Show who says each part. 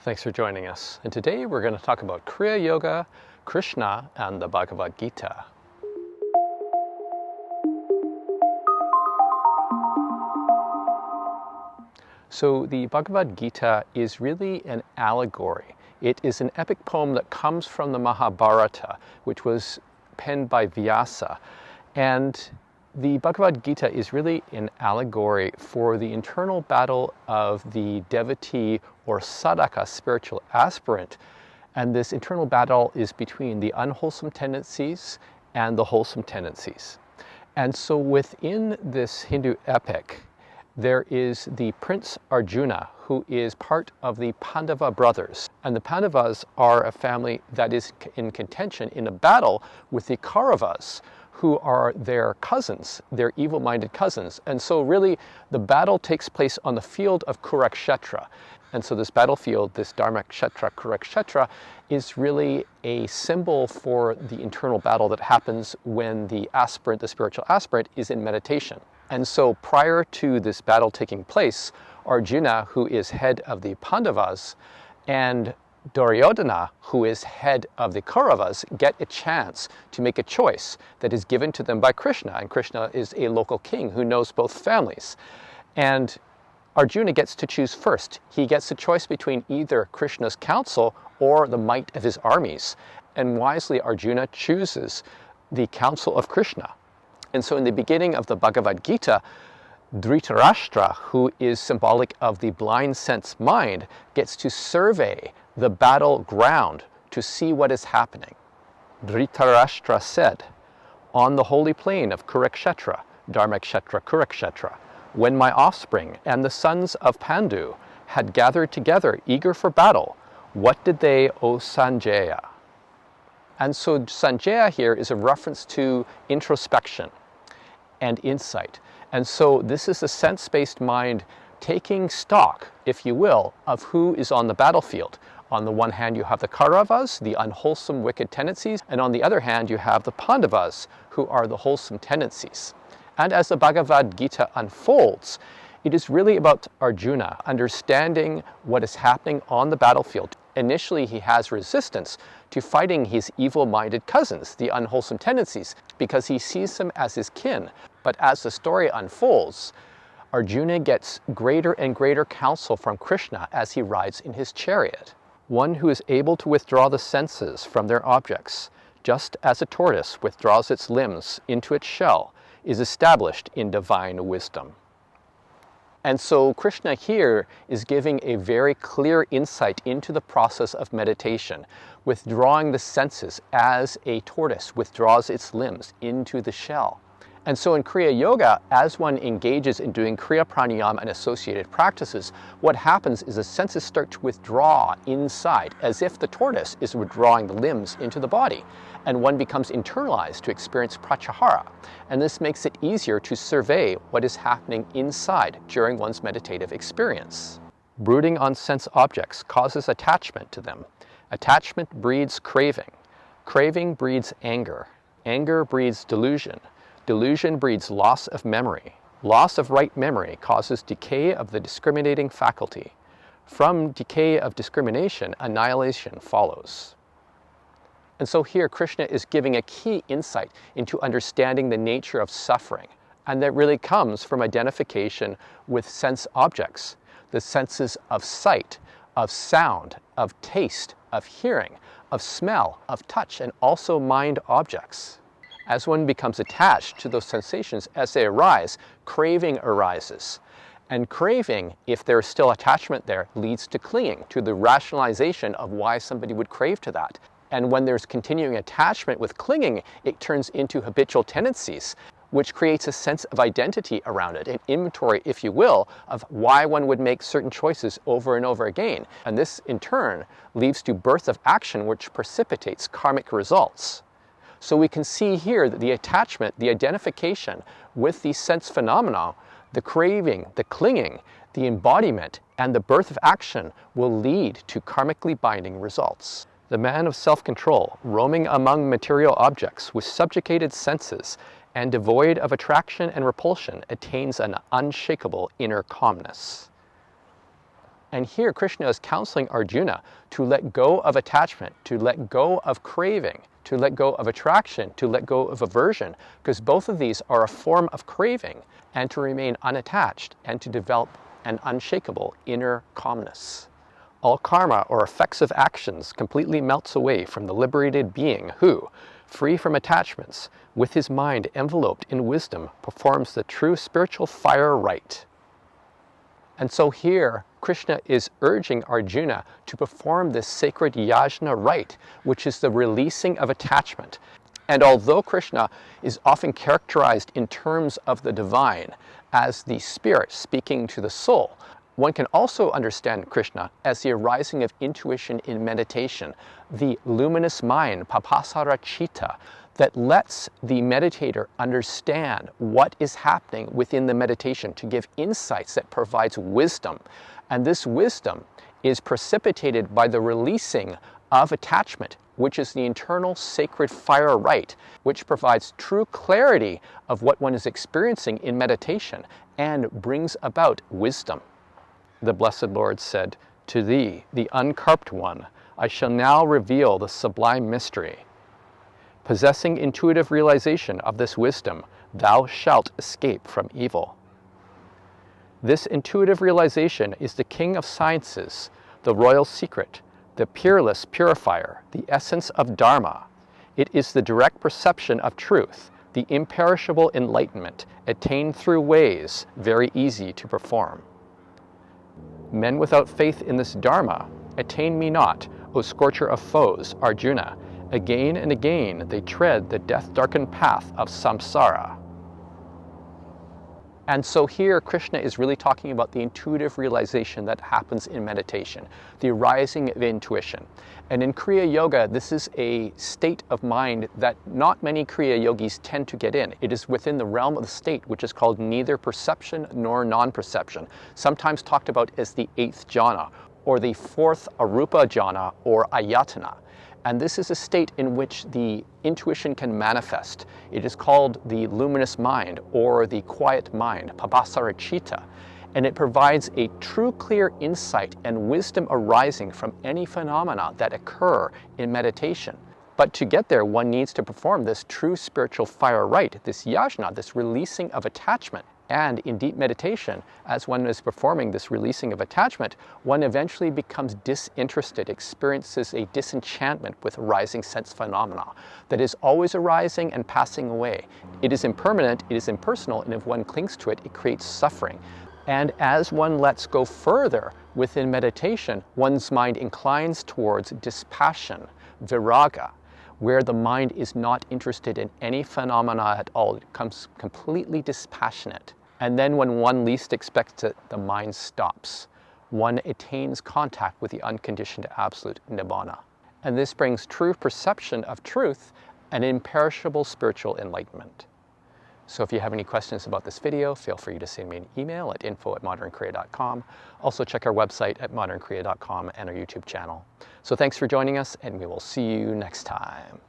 Speaker 1: Thanks for joining us. And today we're going to talk about Kriya Yoga, Krishna, and the Bhagavad Gita. So the Bhagavad Gita is really an allegory. It is an epic poem that comes from the Mahabharata, which was penned by Vyasa. And the Bhagavad Gita is really an allegory for the internal battle of the devotee or sadhaka, spiritual aspirant. And this internal battle is between the unwholesome tendencies and the wholesome tendencies. And so within this Hindu epic, there is the Prince Arjuna, who is part of the Pandava brothers. And the Pandavas are a family that is in contention in a battle with the Kauravas, who are their cousins, their evil-minded cousins. And so really the battle takes place on the field of Kurukshetra. And so this battlefield, this Dharmakshetra, Kurukshetra, is really a symbol for the internal battle that happens when the aspirant, the spiritual aspirant, is in meditation. And so prior to this battle taking place, Arjuna, who is head of the Pandavas, and Duryodhana, who is head of the Kauravas, get a chance to make a choice that is given to them by Krishna. And Krishna is a local king who knows both families. And Arjuna gets to choose first. He gets a choice between either Krishna's counsel or the might of his armies. And wisely, Arjuna chooses the counsel of Krishna. And so in the beginning of the Bhagavad Gita, Dhritarashtra, who is symbolic of the blind sense mind, gets to survey the battleground to see what is happening. Dhritarashtra said, "On the holy plain of Kurukshetra, Dharmakshetra, Kurukshetra, when my offspring and the sons of Pandu had gathered together eager for battle, what did they, O Sanjaya?" And so Sanjaya here is a reference to introspection and insight. And so this is a sense-based mind taking stock, if you will, of who is on the battlefield. On the one hand, you have the Kauravas, the unwholesome, wicked tendencies, and on the other hand, you have the Pandavas, who are the wholesome tendencies. And as the Bhagavad Gita unfolds, it is really about Arjuna understanding what is happening on the battlefield. Initially, he has resistance to fighting his evil-minded cousins, the unwholesome tendencies, because he sees them as his kin. But as the story unfolds, Arjuna gets greater and greater counsel from Krishna as he rides in his chariot. One who is able to withdraw the senses from their objects, just as a tortoise withdraws its limbs into its shell, is established in divine wisdom. And so Krishna here is giving a very clear insight into the process of meditation, withdrawing the senses as a tortoise withdraws its limbs into the shell. And so in Kriya Yoga, as one engages in doing Kriya Pranayama and associated practices, what happens is the senses start to withdraw inside, as if the tortoise is withdrawing the limbs into the body. And one becomes internalized to experience pratyahara. And this makes it easier to survey what is happening inside during one's meditative experience. Brooding on sense objects causes attachment to them. Attachment breeds craving. Craving breeds anger. Anger breeds delusion. Delusion breeds loss of memory. Loss of right memory causes decay of the discriminating faculty. From decay of discrimination, annihilation follows. And so here Krishna is giving a key insight into understanding the nature of suffering. And that really comes from identification with sense objects, the senses of sight, of sound, of taste, of hearing, of smell, of touch, and also mind objects. As one becomes attached to those sensations as they arise, craving arises. And craving, if there's still attachment there, leads to clinging, to the rationalization of why somebody would crave to that. And when there's continuing attachment with clinging, it turns into habitual tendencies, which creates a sense of identity around it, an inventory, if you will, of why one would make certain choices over and over again. And this, in turn, leads to birth of action, which precipitates karmic results. So we can see here that the attachment, the identification with these sense phenomena, the craving, the clinging, the embodiment, and the birth of action will lead to karmically binding results. The man of self-control, roaming among material objects with subjugated senses and devoid of attraction and repulsion, attains an unshakable inner calmness. And here Krishna is counseling Arjuna to let go of attachment, to let go of craving, to let go of attraction, to let go of aversion, because both of these are a form of craving, and to remain unattached and to develop an unshakable inner calmness. All karma, or effects of actions, completely melts away from the liberated being who, free from attachments, with his mind enveloped in wisdom, performs the true spiritual fire rite. And so here, Krishna is urging Arjuna to perform this sacred yajna rite, which is the releasing of attachment. And although Krishna is often characterized in terms of the divine as the spirit speaking to the soul, one can also understand Krishna as the arising of intuition in meditation, the luminous mind, papasara chitta, that lets the meditator understand what is happening within the meditation, to give insights that provides wisdom. And this wisdom is precipitated by the releasing of attachment, which is the internal sacred fire rite, which provides true clarity of what one is experiencing in meditation and brings about wisdom. The Blessed Lord said, "To thee, the uncarped one, I shall now reveal the sublime mystery. Possessing intuitive realization of this wisdom, thou shalt escape from evil." This intuitive realization is the king of sciences, the royal secret, the peerless purifier, the essence of Dharma. It is the direct perception of truth, the imperishable enlightenment, attained through ways very easy to perform. Men without faith in this Dharma attain me not, O scorcher of foes, Arjuna. Again and again they tread the death-darkened path of samsara. And so here Krishna is really talking about the intuitive realization that happens in meditation, the arising of intuition. And in Kriya Yoga, this is a state of mind that not many Kriya yogis tend to get in. It is within the realm of the state, which is called neither perception nor non-perception, sometimes talked about as the 8th jhana, or the 4th arupa jhana, or ayatana. And this is a state in which the intuition can manifest. It is called the luminous mind, or the quiet mind, papasara chitta. And it provides a true clear insight and wisdom arising from any phenomena that occur in meditation. But to get there, one needs to perform this true spiritual fire rite, this yajna, this releasing of attachment. And in deep meditation, as one is performing this releasing of attachment, one eventually becomes disinterested, experiences a disenchantment with arising sense phenomena that is always arising and passing away. It is impermanent, it is impersonal, and if one clings to it, it creates suffering. And as one lets go further within meditation, one's mind inclines towards dispassion, viraga, where the mind is not interested in any phenomena at all. It becomes completely dispassionate. And then when one least expects it, the mind stops. One attains contact with the unconditioned absolute nibbana. And this brings true perception of truth and imperishable spiritual enlightenment. So if you have any questions about this video, feel free to send me an email at info@modernkriya.com. Also check our website at modernkriya.com and our YouTube channel. So thanks for joining us, and we will see you next time.